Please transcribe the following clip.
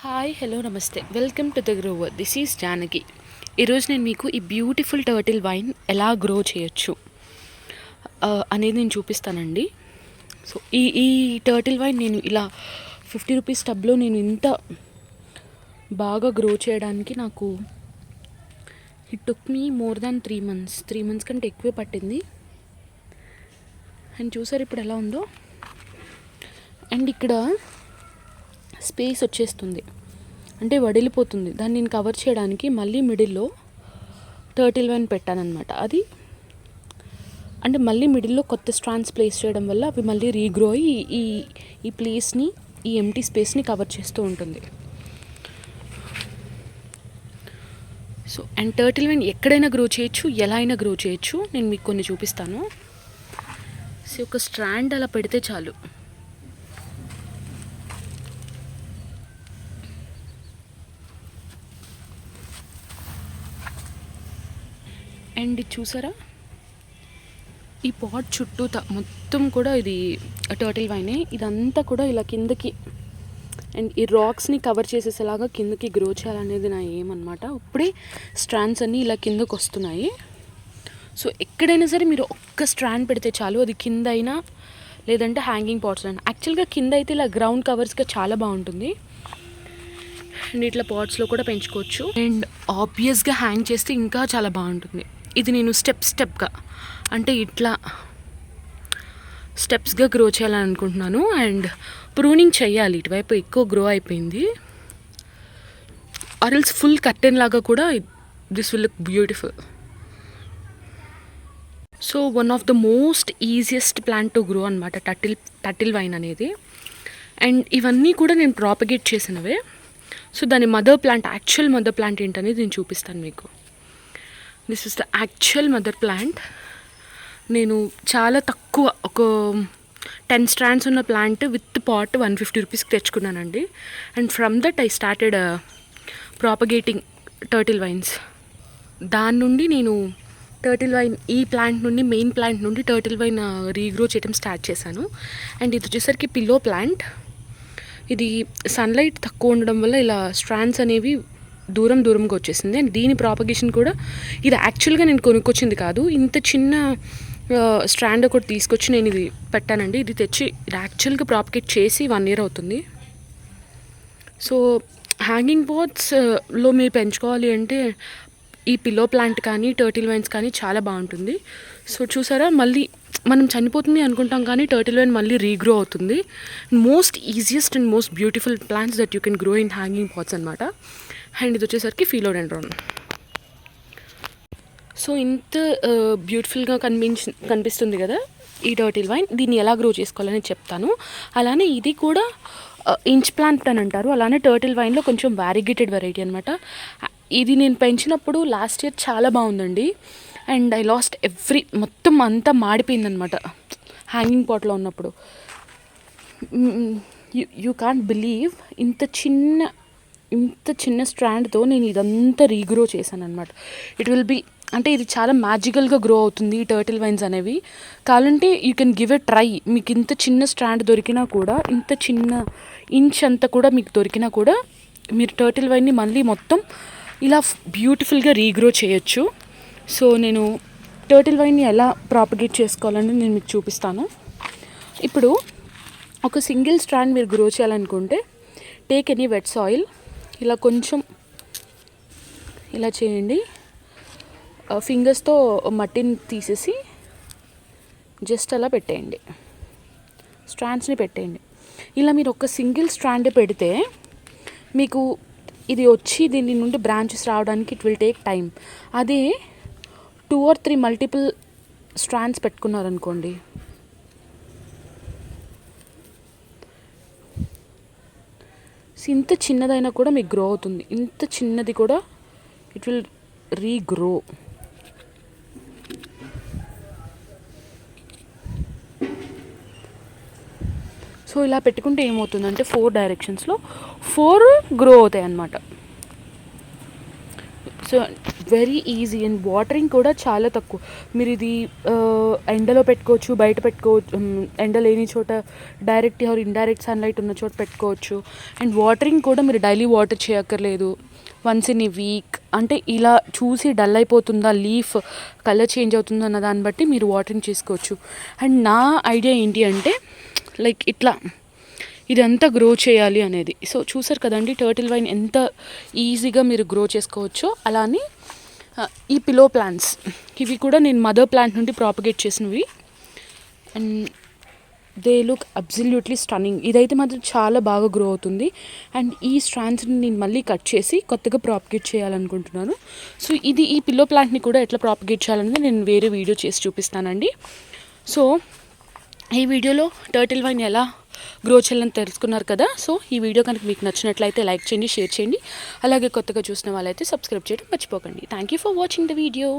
Hi hello నమస్తే welcome to the Grover. This is Janaki. ఈరోజు నేను మీకు ఈ బ్యూటిఫుల్ టర్టిల్ వైన్ ఎలా గ్రో చేయొచ్చు అనేది నేను చూపిస్తానండి. సో ఈ టర్టిల్ వైన్ నేను ఇలా 50 రూపీస్ టబ్లో నేను ఇంత బాగా గ్రో చేయడానికి నాకు it took me more than 3 months కంటే ఎక్కువే పట్టింది. అండ్ చూసారు ఇప్పుడు ఎలా ఉందో. అండ్ ఇక్కడ స్పేస్ వచ్చేస్తుంది, అంటే వడిలిపోతుంది. దాన్ని నేను కవర్ చేయడానికి మళ్ళీ మిడిల్లో టర్టిల్ వైన్ పెట్టానన్నమాట. అది అంటే మళ్ళీ మిడిల్లో కొత్త స్ట్రాండ్స్ ప్లేస్ చేయడం వల్ల అవి మళ్ళీ రీగ్రో అయ్యి ఈ ప్లేస్ని, ఈ ఎంటీ స్పేస్ని కవర్ చేస్తూ ఉంటుంది. సో అండ్ టర్టిల్ వైన్ ఎక్కడైనా గ్రో చేయొచ్చు, ఎలా అయినా గ్రో చేయొచ్చు. నేను మీకు కొన్ని చూపిస్తాను. సో ఒక స్ట్రాండ్ అలా పెడితే చాలు, అండ్ చూసారా ఈ పాట్ చుట్టూ మొత్తం కూడా ఇది టర్టిల్ వైనే. ఇదంతా కూడా ఇలా కిందకి అండ్ ఈ రాక్స్ని కవర్ చేసేసేలాగా కిందకి గ్రో చేయాలనేది నా ఏమన్నమాట. ఇప్పుడే స్ట్రాండ్స్ అన్నీ ఇలా కిందకు వస్తున్నాయి. సో ఎక్కడైనా సరే మీరు ఒక్క స్ట్రాండ్ పెడితే చాలు, అది కింద అయినా లేదంటే హ్యాంగింగ్ పాట్స్ అయినా. యాక్చువల్గా కింద అయితే ఇలా గ్రౌండ్ కవర్స్గా చాలా బాగుంటుంది, అండ్ ఇట్లా పాట్స్లో కూడా పెంచుకోవచ్చు. అండ్ ఆబ్వియస్గా హ్యాంగ్ చేస్తే ఇంకా చాలా బాగుంటుంది. ఇది నేను స్టెప్గా అంటే ఇట్లా స్టెప్స్గా గ్రో చేయాలని అనుకుంటున్నాను. అండ్ ప్రూనింగ్ చేయాలి, ఇటువైపు ఎక్కువ గ్రో అయిపోయింది. ఆర్ఎల్స్ ఫుల్ కర్టెన్ లాగా కూడా this will look beautiful. So one of the most easiest plant to grow అనమాట టర్టిల్ వైన్ అనేది. అండ్ ఇవన్నీ కూడా నేను ప్రాపగేట్ చేసినవే. సో దాని యాక్చువల్ మదర్ ప్లాంట్ ఏంటనేది నేను చూపిస్తాను మీకు. This is the actual mother plant. నేను చాలా తక్కువ, ఒక 10 స్ట్రాండ్స్ ఉన్న ప్లాంట్ విత్ పాట్ 150 రూపీస్కి తెచ్చుకున్నానండి. And from that I started propagating turtle vines. దాని నుండి నేను టర్టిల్ వైన్, ఈ ప్లాంట్ నుండి, మెయిన్ ప్లాంట్ నుండి టర్టిల్ వైన్ రీగ్రో చేయడం స్టార్ట్ చేశాను. అండ్ ఇది వచ్చేసరికి పిల్లో ప్లాంట్. ఇది సన్లైట్ తక్కువ ఉండడం వల్ల ఇలా స్ట్రాండ్స్ అనేవి దూరంగా వచ్చేసింది. అండ్ దీని ప్రాపగేషన్ కూడా ఇది యాక్చువల్గా నేను కొనుక్కొచ్చింది కాదు. ఇంత చిన్న స్ట్రాండ్ ఒకటి తీసుకొచ్చి నేను ఇది పెట్టానండి. ఇది తెచ్చి ఇది యాక్చువల్గా ప్రాపగేట్ చేసి 1 year అవుతుంది. సో హ్యాంగింగ్ పాట్స్లో మీరు పెంచుకోవాలి అంటే ఈ పిల్లో ప్లాంట్ కానీ టర్టిల్ వైన్స్ కానీ చాలా బాగుంటుంది. సో చూసారా, మళ్ళీ మనం చనిపోతుంది అనుకుంటాం కానీ టర్టిల్ వైన్ మళ్ళీ రీగ్రో అవుతుంది. Most easiest and most beautiful plants that you can grow in hanging pots అనమాట. అండ్ ఇది వచ్చేసరికి ఫిలోడెండ్రాన్. సో ఇంత బ్యూటిఫుల్గా కనిపిస్తుంది కదా ఈ టర్టిల్ వైన్. దీన్ని ఎలా గ్రో చేసుకోవాలని చెప్తాను. అలానే ఇది కూడా ఇంచ్ ప్లాంట్ అని అంటారు. అలానే టర్టిల్ వైన్లో కొంచెం వ్యారిగేటెడ్ వెరైటీ అనమాట. ఇది నేను పెంచినప్పుడు లాస్ట్ ఇయర్ చాలా బాగుందండి. అండ్ ఐ లాస్ట్ మొత్తం అంతా మాడిపోయిందనమాట హ్యాంగింగ్ పాట్లో ఉన్నప్పుడు. యూ కాంట్ బిలీవ్ ఇంత చిన్న స్ట్రాండ్తో నేను ఇదంతా రీగ్రో చేశాను అనమాట. ఇట్ విల్ బీ, అంటే ఇది చాలా మ్యాజికల్గా గ్రో అవుతుంది ఈ టర్టిల్ వైన్స్ అనేవి. కావాలంటే you can give a try. మీకు ఇంత చిన్న స్ట్రాండ్ దొరికినా కూడా, ఇంత చిన్న ఇంచ్ అంతా కూడా మీకు దొరికినా కూడా మీరు టర్టిల్ వైన్ని మళ్ళీ మొత్తం ఇలా బ్యూటిఫుల్గా రీగ్రో చేయొచ్చు. సో నేను టర్టిల్ వైన్ని ఎలా ప్రాపగేట్ చేసుకోవాలని నేను మీకు చూపిస్తాను. ఇప్పుడు ఒక సింగిల్ స్ట్రాండ్ మీరు గ్రో చేయాలనుకుంటే టేక్ ఎనీ వెట్ సాయిల్, ఇలా కొంచెం ఇలా చేయండి. ఫింగర్స్తో మట్టిని తీసేసి జస్ట్ అలా పెట్టేయండి, స్ట్రాండ్స్ని పెట్టేయండి. ఇలా మీరు ఒక సింగిల్ స్ట్రాండ్ పెడితే మీకు ఇది వచ్చి దీని నుండి బ్రాంచెస్ రావడానికి ఇట్ విల్ టేక్ టైం. అదే 2 or 3 మల్టిపుల్ స్ట్రాండ్స్ పెట్టుకున్నారనుకోండి, ఇంత చిన్నదైనా కూడా మీకు గ్రో అవుతుంది. ఇంత చిన్నది కూడా ఇట్ విల్ రీగ్రో. సో ఇలా పెట్టుకుంటే ఏమవుతుందంటే 4 డైరెక్షన్స్లో 4 గ్రో అవుతాయి అన్నమాట. So so very easy and watering కూడా చాలా తక్కువ. మీరు ఇది ఎండలో పెట్టుకోవచ్చు, బయట పెట్టుకోవచ్చు, ఎండ లేని చోట డైరెక్ట్ ఆర్ ఇండైరెక్ట్ సన్లైట్ ఉన్న చోట పెట్టుకోవచ్చు. అండ్ వాటరింగ్ కూడా మీరు డైలీ వాటర్ చేయక్కర్లేదు. వన్స్ ఇన్ ఏ వీక్ అంటే ఇలా చూసి డల్ అయిపోతుందా, లీఫ్ కలర్ చేంజ్ అవుతుందా అన్న దాన్ని బట్టి మీరు వాటరింగ్ చేసుకోవచ్చు. అండ్ నా ఐడియా ఏంటి అంటే లైక్ ఇట్లా ఇదంతా గ్రో చేయాలి అనేది. సో చూసారు కదండి టర్టిల్ వైన్ ఎంత ఈజీగా మీరు గ్రో చేసుకోవచ్చో. అలానే ఈ పిలో ప్లాంట్స్ ఇవి కూడా నేను మదర్ ప్లాంట్ నుండి ప్రాపగేట్ చేసినవి. And they look absolutely stunning. ఇదైతే మాత్రం చాలా బాగా గ్రో అవుతుంది. అండ్ ఈ స్ట్రాండ్స్ని నేను మళ్ళీ కట్ చేసి కొత్తగా ప్రాపగేట్ చేయాలనుకుంటున్నాను. సో ఇది ఈ పిల్లో ప్లాంట్ని కూడా ఎట్లా ప్రాపగేట్ చేయాలనేది నేను వేరే వీడియో చేసి చూపిస్తానండి. సో ఈ వీడియోలో టర్టిల్ వైన్ ఎలా గ్రో చేయాలని తెలుసుకున్నారు కదా. సో ఈ వీడియో కనుక మీకు నచ్చినట్లయితే లైక్ చేయండి, షేర్ చేయండి. అలాగే కొత్తగా చూసిన వాళ్ళైతే సబ్స్క్రైబ్ చేయడం మర్చిపోకండి. Thank you for watching the video.